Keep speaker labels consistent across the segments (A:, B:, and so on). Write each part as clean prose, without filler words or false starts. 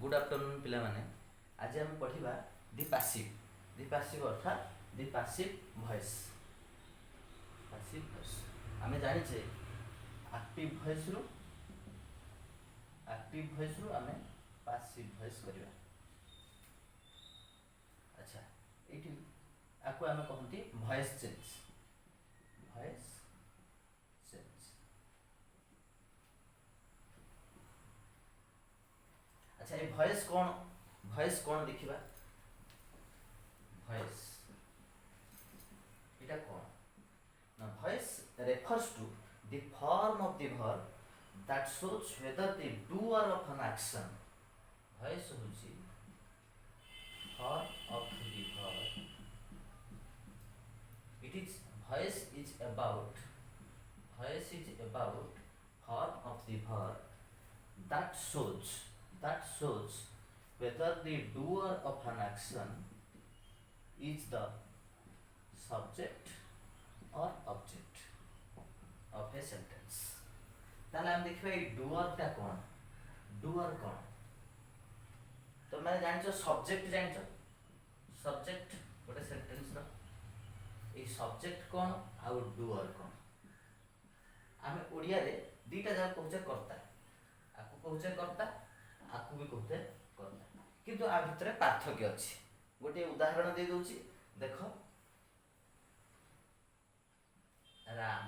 A: Good afternoon पिला माने आज हम पढ़िबा दी पासिव अर्थात दी पासिव वॉइस आमे जानिछे एक्टिव वॉइस रु आमे पासिव वॉइस करिबा। अच्छा एठी आको आमे कहंती वॉइस चेंज। अच्छा ये वॉइस कौन देखिबा। वॉइस इटा कौन ना voice refers to the form of the verb that shows whether the doer of an action voice होची form of the verb it is voice is about form of the verb that shows whether the doer of an action is the subject or object of a sentence। ताले हम देखिबा ए doer टा कोन तो मैं जानछो subject गोटे sentence रो ए सब्जेक्ट कोन आ डुअर कोन आमे ओडिया रे दीटा जा कहूचे कर्ता आकु कहूचे कर्ता आकु भी कहते कर्ता किंतु आ भितरे पार्थक्य अछि। गोटे उदाहरण दे दोछि देखो राम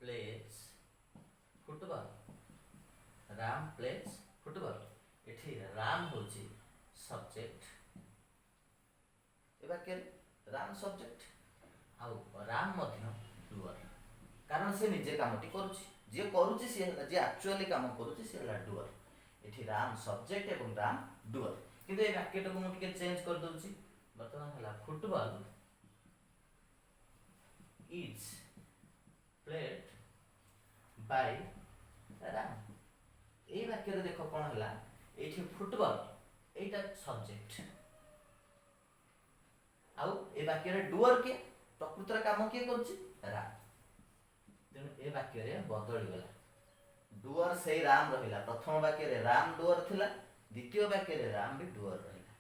A: प्लेज फुटबॉल एठी राम होची सब्जेक्ट एबा के राम सब्जेक्ट आ राम मध्य डुअर कारण से निजे कामटी करूची जे करूची से जे एक्चुअली काम करूची से ला डुअर एठी राम सब्जेक्ट एवं राम डुअर किंतु ए वाक्यटा को मुटिके चेंज कर दोछि वर्तमान हला football is played by Ram. ए वाक्य रे देखो कोन हला एठी फुटबॉल एटा सब्जेक्ट आउ ए वाक्य रे डुअर के प्रकृत रे काम के करछि राम तेनु ए वाक्य रे बदली गेला डुअर से राम रहिला प्रथम वाक्य रे राम डुअर थिला द्वितीय वाक्य रे राम भी डुअर रहिला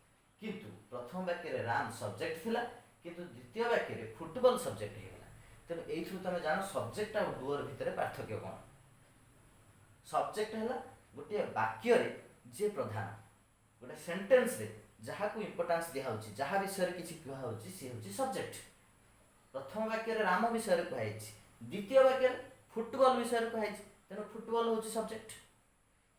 A: किंतु प्रथम वाक्य रे राम सब्जेक्ट थिला किंतु द्वितीय वाक्य रे फुटबॉल सब्जेक्ट हे तेणु यही तुम जान सब्जेक्ट और डुअर भितर पार्थक्य कौन। सब्जेक्ट है गोटे वाक्य रे जे प्रधान गोटे सेंटेंस रे जहाँ को इम्पोर्टेंस दिया होची जहाँ विषय किसी कह होची सी होची सब्जेक्ट। प्रथम वाक्य रे राम विषय कह द्वितीय वाक्य रे फुटबॉल विषय कह तेणु फुटबॉल होची सब्जेक्ट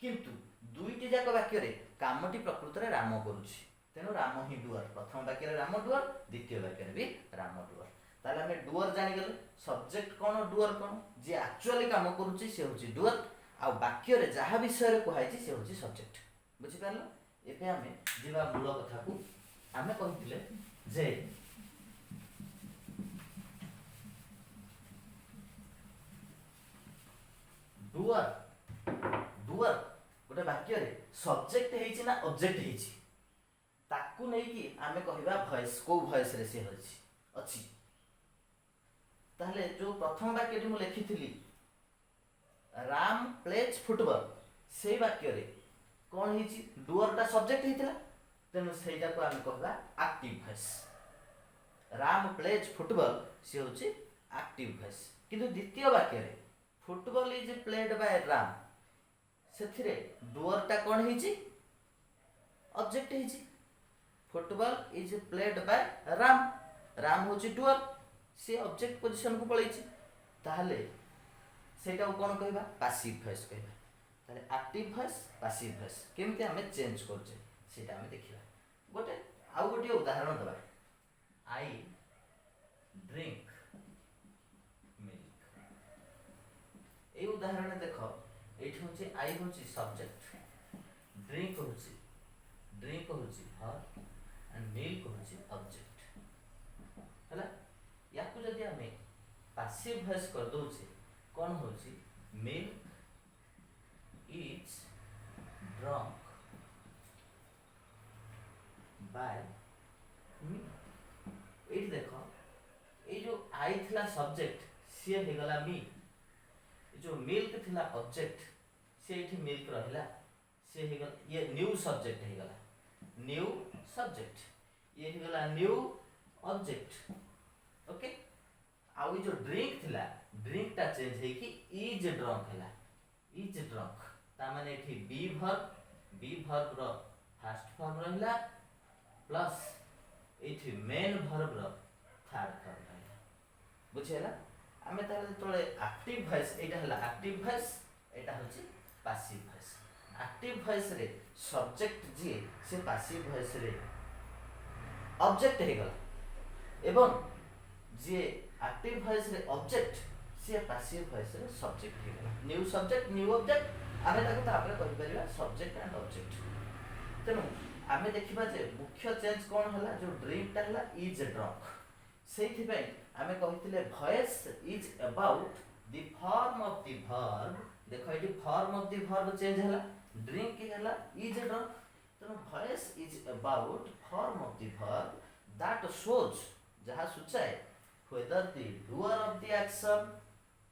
A: किंतु दुईटी जाक वाक्य रे कामटी प्रकृत रे राम करूची तेणु राम ही डुअर प्रथम वाक्य रे राम डुअर द्वितीय वाक्य रे भी राम डुअर। ताले हमें डुअर जानि गेले सब्जेक्ट कोन डुअर कोन जे एक्चुअली काम करूची से होची डुअर आ वाक्य रे जहाँ विषय रे कहैछि से होची सब्जेक्ट बुझि पारलो। एबे हमें जिबा मूल कथा को हमें कहिथिले जे डुअर गोटे वाक्य रे सब्जेक्ट हेछि ना ऑब्जेक्ट हेछि ताकू नै कि हमें कहिबा वॉइस को वॉइस रे से होछि अछि ताहले जो प्रथम वाक्य मु लिखिथिली राम प्लेज फुटबॉल से वाक्य रे कोन हिची डुअर टा सब्जेक्ट हितला तेनु सेटा को हम कहबा active voice. Ram plays football से होची एक्टिव वॉइस किंतु द्वितीय वाक्य रे football is played by Ram सेथिरे डुअर टा कोन हिची ऑब्जेक्ट हिची football is played by Ram होची डुअर से ऑब्जेक्ट पोजीशन को पळैछि ताहले सेटा कोन कहबा पैसिव वॉइस कहबा। ताले एक्टिव वॉइस पैसिव वॉइस केमते हमें चेंज करछे सेटा हमें देखिबा। गोटे उदाहरण दबा आई ड्रिंक मिल्क ए उदाहरण देखो एठी होछि आई होछि सब्जेक्ट ड्रिंक होछि वर्ब एंड मिल्क होछि ऑब्जेक्ट हला याकू जदि हमें पैसिव वॉइस कर दोछे कोन होछि मिल्क इज ड्रंक बाय मी ए देखो ए जो आई थिला सब्जेक्ट सी हे गला मी जो मिल्क थिला ऑब्जेक्ट से एठी मिल्क रहिला से हे गला ये न्यू सब्जेक्ट हे गला न्यू सब्जेक्ट ये हे गला न्यू ऑब्जेक्ट ओके आ जो ड्रिंक थिला ड्रिंक टा चेंज है कि इज ड्रंक हैला इज ड्रंक ता माने एठी बी वर्ब रो फर्स्ट फॉर्म रहला प्लस एठी मेन वर्ब रो थर्ड फॉर्म रहला बुझेला आमे ताले तोळे एक्टिव वॉइस एटा हला एक्टिव वॉइस एटा होची पैसिव वॉइस एक्टिव वॉइस रे सब्जेक्ट जी से पैसिव वॉइस रे ऑब्जेक्ट हे गला एवं जे एक्टिव वॉइस रे ऑब्जेक्ट से पैसिव वॉइस रे सब्जेक्ट हे गला न्यू सब्जेक्ट न्यू ऑब्जेक्ट आमे ताको तापरे कहि परिबा सब्जेक्ट एंड ऑब्जेक्ट तेनु आमे देखिबा जे मुख्य चेंज कोन हला जो ड्रिंक ता हला इज ड्रंक सेथि पय आमे कहितले voice is about the form of the verb देखो एटी form of the verb change हला ड्रिंक हला इज ड्रंक तेनु voice is about form of the verb that shows जहा सूचाए whether the doer of the action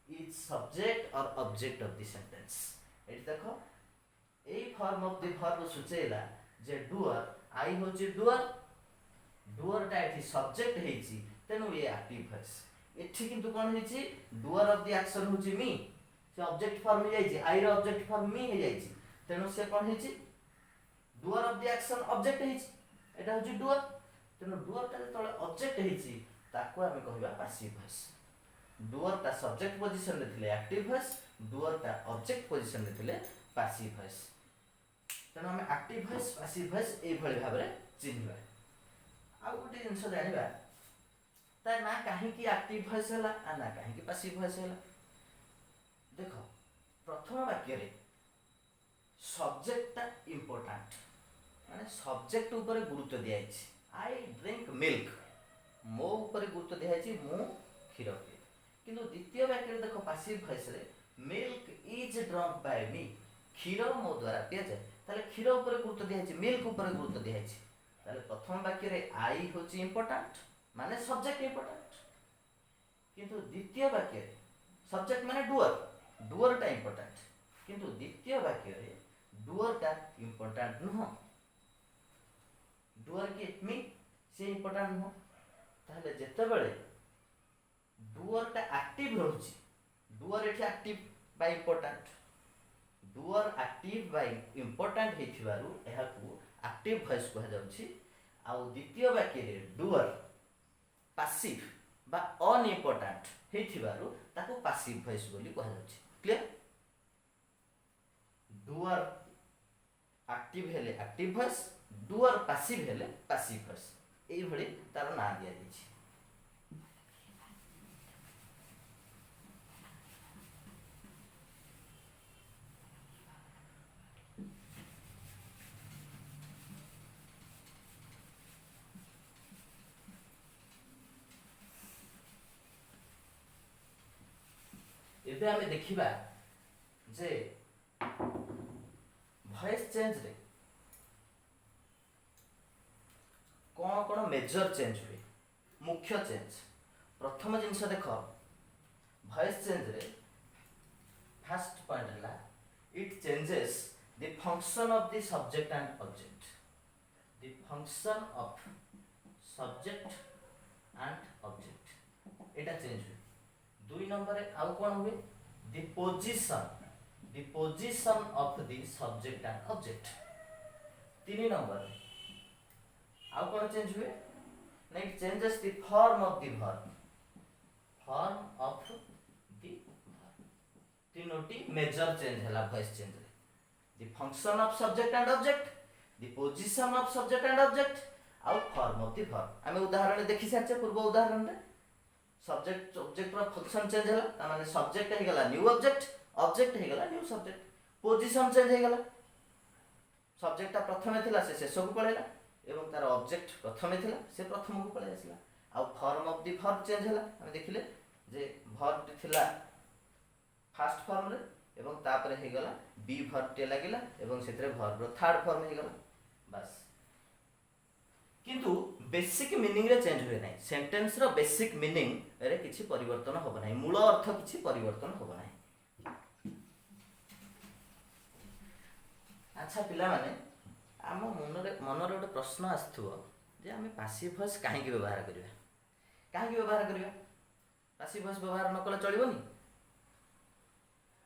A: is subject or object of the sentence एटी देखो ए फॉर्म ऑफ द वर्ब सूचेला जे डुअर आई होची डुअर टा एठी सब्जेक्ट हेची तेनु ये एक्टिव वॉइस एठी किंतु कोन हेची डुअर ऑफ द एक्शन होची मी से ऑब्जेक्ट फॉर्म हे जाईची आई रो ऑब्जेक्ट फॉर्म मी हे जाईची तेनु से कोन हेची doer of the action object हेची एटा होची डुअर तेनु डुअर ता तळे ऑब्जेक्ट हेची ताको आमे कहबा पैसिव वॉइस डुअर ता सब्जेक्ट पोजीशन रे थिले एक्टिव वॉइस डुअर ता ऑब्जेक्ट पोजीशन रे थिले पैसिव वॉइस तेनु आमे एक्टिव वॉइस पैसिव वॉइस ए भଳି भाबरे चिन्हबा आ गोटे जिंस जानिबा ता ना काहे की एक्टिव वॉइस हला आ ना काहे की पैसिव वॉइस हला देखो प्रथम वाक्य रे सब्जेक्ट ता इंपोर्टेंट माने सब्जेक्ट ऊपर गुरुत्व दिया अछि आई ड्रिंक मिल्क मो ऊपर गुरुत्व दिया अछि मु क्षीर पिए किंतु द्वितीय वाक्य रे देखो पैसिव वॉइस रे मिल्क इज ड्रंक बाय मी क्षीर मो द्वारा पिया जाय ताले क्षीर ऊपर गुरुत्व दिया अछि मिल्क ऊपर गुरुत्व दिया अछि ताले प्रथम वाक्य रे आई होची इंपोर्टेंट माने सब्जेक्ट इंपोर्टेंट किंतु द्वितीय वाक्य रे सब्जेक्ट माने डुअर टा इंपोर्टेंट किंतु द्वितीय वाक्य रे डुअर टा इंपोर्टेंट नुह डुअर की मी से इंपोर्टेंट नुह ताले जेते बेले डुअर टा एक्टिव रहउची डुअर एठी एक्टिव बाय इंपोर्टेंट डुअर एक्टिव बाय इंपोर्टेंट हेथिबारु एहाकू एक्टिव वॉइस कहा जाउची आ द्वितीय वाक्य रे डुअर पैसिव बा अनइम्पोर्टेंट हेथिबारु ताको पैसिव वॉइस बोली कहा जाउची क्लियर डुअर एक्टिव हेले एक्टिव वॉइस डुअर पैसिव हेले पैसिव वॉइस एई भଳି तार ना दिया दिछि एबे हमें देखिबा जे वॉइस चेंज रे कौन कौन मेजर चेंज हुए मुख्य चेंज प्रथम जिनस देख वॉइस चेंज रे फर्स्ट पॉइंट है it changes the function of the subject and object the function of subject and object एटा चेंज हुए दुई नंबर आउ कौन हुए the position of the subject and object तीन नंबर आउ कौन चेंज हुए ना it changes the form of the verb तीनोटी मेजर चेंज हला वॉइस चेंज रे the function of subject and object the position of subject and object आउ form of the verb आमे उदाहरण देखि साचे पूर्व उदाहरण रे सब्जेक्ट ऑब्जेक्ट रो फंक्शन चेंज हला ता माने सब्जेक्ट हे गला न्यू ऑब्जेक्ट हे गला न्यू सब्जेक्ट पोजीशन चेंज हे गला सब्जेक्ट प्रथमे थिला से शेष को पळेला एवं तार ऑब्जेक्ट प्रथमे थिला से प्रथम को पळे आसिला आ form of the verb change हला हम देखिले जे वर्ब थिला फर्स्ट फॉर्म रे एवं तापरे हे गला बी वर्ब टे लागिला एवं सेतरे वर्ब रो थर्ड फॉर्म हे गला बस किंतु बेसिक मीनिंग रे चेंज हुए नाही सेंटेंस रो बेसिक मीनिंग रे किछि परिवर्तन होबो नाही मूल अर्थ किछि परिवर्तन होबो नाही आ अच्छा पिलामाने आम मनरे गोटे प्रश्न आसुव जे आम पासिव वॉइस कहीं व्यवहार करवा कहीं व्यवहार करवा पासिव वॉइस व्यवहार न कले चलबनी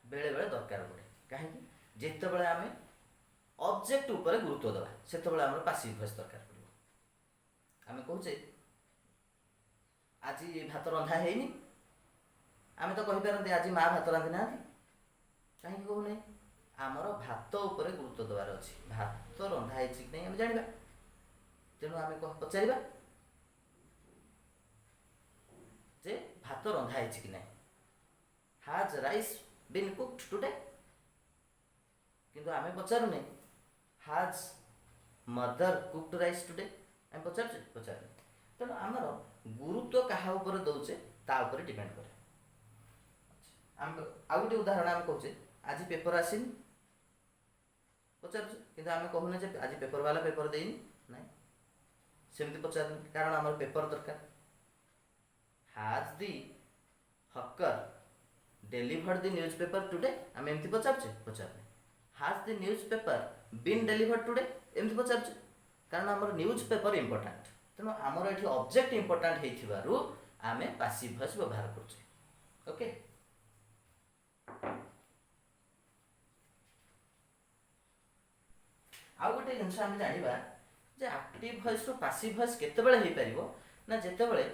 A: बेले बेले दरकार पड़े कहीं जितेबाला आम ऑब्जेक्ट उपरे गुरुत्व देवा से पासिव वॉइस दरकार पड़ो आम कहे आज भात रंधा है आम तो कहींपारती आज माँ भात रांधि ना कहीं कहूना आमर भात उपरे गुरुत्व देवार अच्छी भात रंधा है कि नहीं आम जाना तेणु आम पचार जे भात रंधा है कि नहीं हाज राइस बीन कुक्ड टुडे किंतु आम पचारूने हाज मदर कुक्ड राइस टुडे आम पचार तेणु आमर गुरुत्व क्या दौचे ता डिपेंड करे आम आउ गोटे उदाहरण आम कहे आज पेपर आसनी पचार कि आम कहूना आज पेपर वाला पेपर देनी ना सेमती पचार कारण आम पेपर दरकार has the hawker delivered the newspaper today आम एमती पचारे पचारे has the newspaper been delivered today एमती पचारे कारण आम न्यूज पेपर इंपोर्टाट तेणु आमर ये ऑब्जेक्ट इंपोर्टाट हो आम पासिव वॉइस व्यवहार कर ओके आउ गोटे जिनस आम जाना जे एक्टिव वॉइस रू पासिव वॉइस केतेबेले हो पारिबो ना जेतेबेले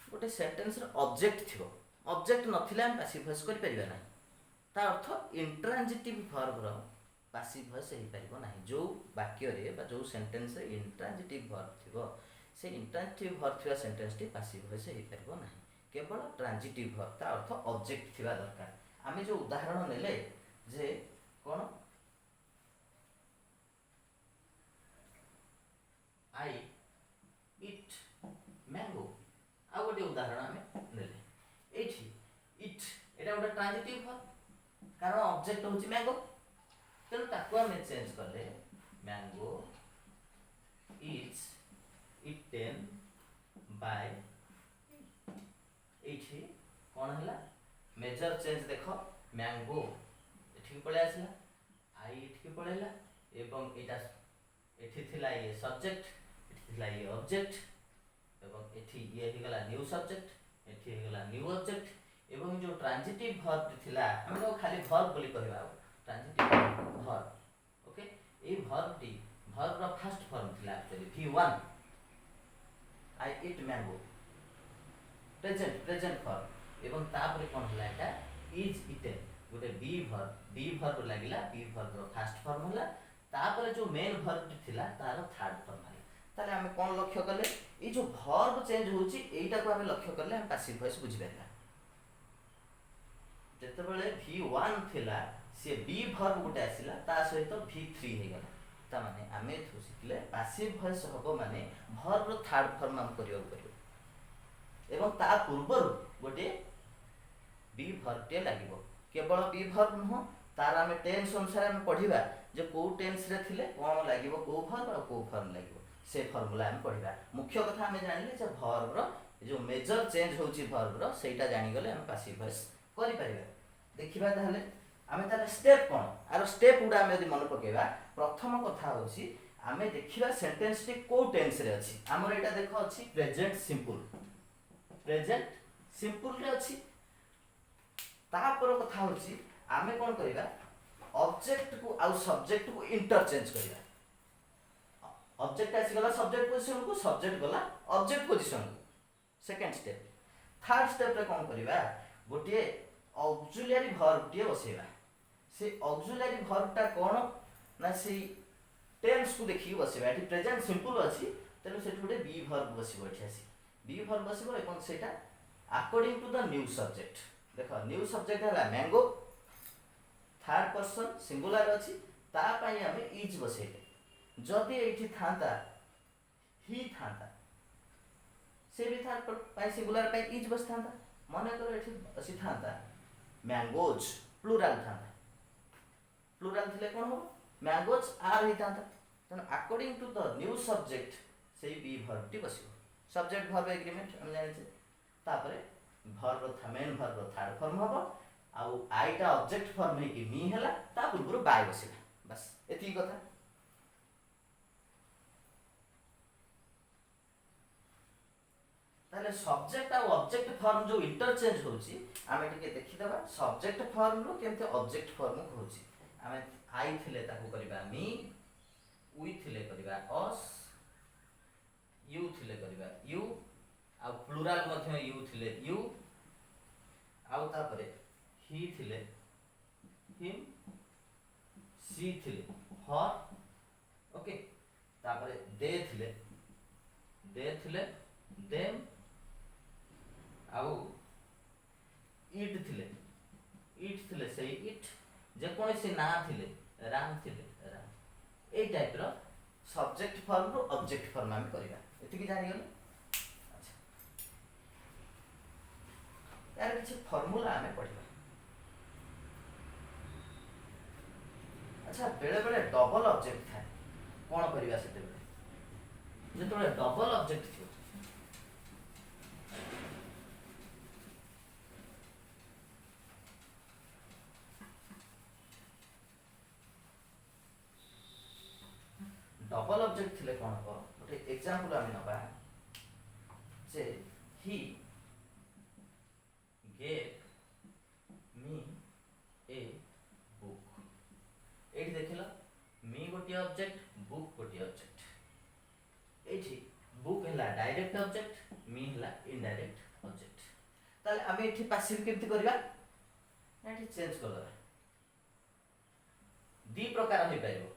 A: गोटे सेंटेंस रो ऑब्जेक्ट थिबो ऑब्जेक्ट नथिले आम पासिव वॉइस करि परिबा नाही ता अर्थ इंट्रांजिटिव वर्ब रो पासिव वॉइस हो पारिबो नाही जो वाक्य रे बा जो सेंटेंस रे इंट्रांजिटिव वर्ब थिबो से इंट्रांजिटिव वर्ब थिबा सेंटेंस टी पासिव वॉइस हो पारिबो नाही केवल ट्रांजिटिव वर्ब ता अर्थ ऑब्जेक्ट थिबा दरकार आमे जो उदाहरण नेले जे कोन I eat mango आ गोटे उदाहरण आम नेले इट एटा गोटे ट्रांजिटिव वर्ब कारण ऑब्जेक्ट होची मैंगो तेणु ताको आम चेंज कले मैंगो इज इटेन बाय एठी कौन है मेजर चेंज देख मैंगो एठी पळे आसला आई एठी पळेला एवं एटा एठी थिला ये सब्जेक्ट ये ऑब्जेक्ट एवं एठी ये ही गला न्यू सब्जेक्ट एठी ही गला न्यू ऑब्जेक्ट एवं जो ट्रांजिटिव वर्ब थिला हम तो खाली वर्ब बोली कहबा ट्रांजिटिव वर्ब ओके ए वर्ब रो फर्स्ट फॉर्म थिला actually v1 I eat mango present form एवं तापर कोन हला एटा इज इटेन गोटे बी वर्ब लागिला बी वर्ब रो फर्स्ट फॉर्म हला तापर जो मेन वर्ब थिला तार थर्ड फॉर्म हला ताले हम कोन लक्ष्य करले ए जो वर्ब चेंज होची एटा को हम लक्ष्य करले हम पासिव वॉइस बुझी परला जते बेले v1 थिला से बी वर्ब गोटे आसिला ता सहित v3 हे गला ता माने हमें थु सिखले पासिव वॉइस हबो माने वर्ब रो थर्ड फॉर्म हम करियो करियो एवं ता पूर्व गोटे बी वर्ब टे लागिवो केवल बी वर्ब न तार आम टेन्स अनुसार आम पढ़ा जे कौ टेन्स रे थिले कौन लगे कौ वर्ब और कौ फॉर्म लगे से फॉर्मूला आम पढ़ा मुख्य कथा आम जानिले जे वर्ब रो जो मेजर चेंज होची वर्ब रो सेटा जानि गले हम पासिव वॉइस करि परिबा देखिबा ताले आम ताले स्टेप कोन आरो स्टेप उडा हम यदि मन पकेबा प्रथम कथा होची आम देखिबा सेंटेंस टी को टेन्स रे अछि हमर एटा देखो अछि प्रेजेंट सिंपल रे अछि तापर कथा होची आमे कोन करिबा ऑब्जेक्ट को आउ सब्जेक्ट को इंटरचेंज करिबा ऑब्जेक्ट आसी गला सब्जेक्ट पोजीशन को सब्जेक्ट गला ऑब्जेक्ट पोजीशन को सेकंड स्टेप थर्ड स्टेप रे कोन करिबा गोटे ऑक्सिलरी वर्ब टे बसेबा से ऑक्सिलरी वर्ब ता कोन ना से टेंस को देखि बसेबा एठी प्रेजेंट सिंपल अछि तेनु सेठी गोटे बी वर्ब बसिबो एठी आसी बी वर्ब बसिबो एवं सेटा according to the new subject देखो न्यू सब्जेक्ट है मैंगो थर्ड पर्सन सिंगुलर अच्छी तापाई आम इज बसैले जदि ये था ही था से भी थर्ड सिंगुलर पे इज बस था मन कर ये था मैंगोज प्लूराल था प्लूराल थे कौन हम मैंगोज आर ही था तेना according to the new subject से बी वर्ब टी बस सब्जेक्ट वर्ब एग्रीमेंट हम जाने तापरे वर्ब था मेन वर्ब थर्ड फॉर्म हबो आउ आईटा ऑब्जेक्ट फॉर्म है कि मी हला ता पूर्व बाय बसिला बस एती कथा ताले सब्जेक्ट आ ऑब्जेक्ट फॉर्म जो इंटरचेंज होची आमे टिके देखि दबा सब्जेक्ट फॉर्म रो केमते ऑब्जेक्ट फॉर्म को होची आमे आई थिले ताको करबा मी वी थिले करबा अस यू थिले करबा यू आ प्लुराल मध्ये यू थिले यू आउ तापरे ही थिले हिम सी थिले हर ओके तापरे दे थिले देम आउ इट थिले से इट जे कोनसी ना थिले राम थिले राम ए टाइप रो सब्जेक्ट फॉर्म रो ऑब्जेक्ट फॉर्म हम करबा एति की जानि गेल अच्छा यार किछ फार्मूला हमें पढ़िबा अच्छा बेले बेले डबल ऑब्जेक्ट था कोन करबा सेते बेले जेतोले डबल ऑब्जेक्ट थियो डबल ऑब्जेक्ट थिले कोन हो गोटे एग्जांपल आमे नबा जे ही gave me a book एठी देखिला मी गोटे ऑब्जेक्ट बुक गोटे ऑब्जेक्ट एठी बुक हला डायरेक्ट ऑब्जेक्ट मी हला इनडायरेक्ट ऑब्जेक्ट ताले आमे एठी पैसिव केमति करबा एठी चेंज कर दबा दी प्रकार होई पाइबो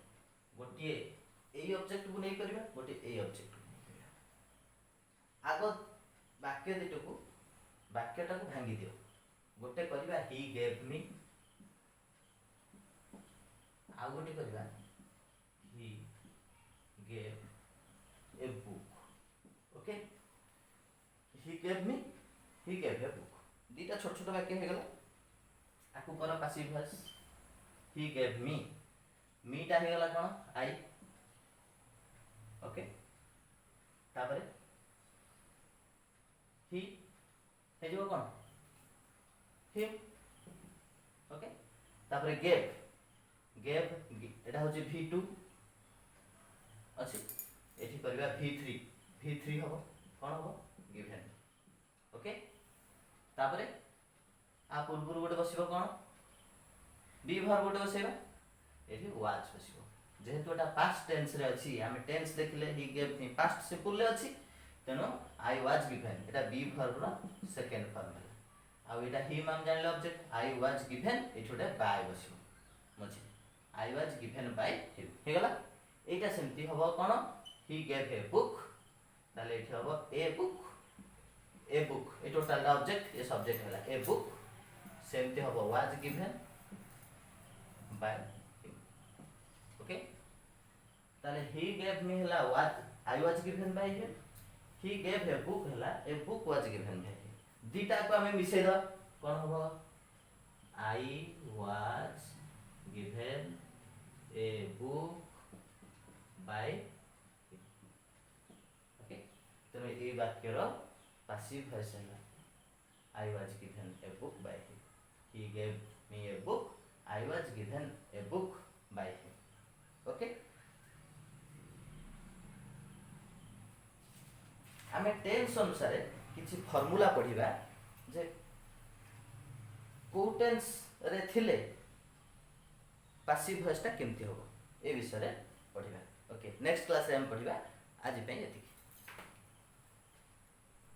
A: गोटे ए ऑब्जेक्ट को नै करबा गोटे ए ऑब्जेक्ट को नै करबा आगो वाक्य दिटको वाक्यटा को भांगी दियो गोटे करबा ही गेव मी आ गोटे करबा he gave a book okay he gave me he gave a book दीटा छोट छोट वाक्य हे गला आकु कर passive voice he gave me टा हे गला कोन आई ओके तापरे ही हे जो कोन हिम ओके तापरे गेव एटा होची v2 अछि एठी करबा v3 हबो कोन हबो गिवन ओके तापरे आ पूर्व गोटे बसिबो कोन बी वर्ब गोटे बसेबा एठी वाज बसिबो जेहेतु एटा पास्ट टेंस रे अछि हम टेंस देखले he gave me past simple रे अछि तेनो आई वाज गिवन एटा बी वर्ब रो सेकंड फॉर्म है आ एटा हिम हम जानले ऑब्जेक्ट आई वाज गिवन एठोडे बाय बसिबो मछि I was given by him हे गला एटा सेमति हबो कोन ही गेव ए बुक ताले एठी हबो ए बुक ए टोटल ऑब्जेक्ट ए सब्जेक्ट हला ए बुक सेमति हबो was given by him okay ताले ही गेव मी हला was I was given by him he gave a book हला a book was given by him दीटा को हमें मिसे द कोन हबो I was given a book by him okay तो ए वाक्य रो पैसिव वॉइस है I was given a book by him he gave me a book I was given a book by him okay हमें टेंस अनुसार किछि formula पढ़िबा जे को tense रे थिले पैसिव वॉइस टा केमति होबो ए विषय रे पढ़िबा ओके नेक्स्ट क्लास रे हम पढ़िबा आज पे एति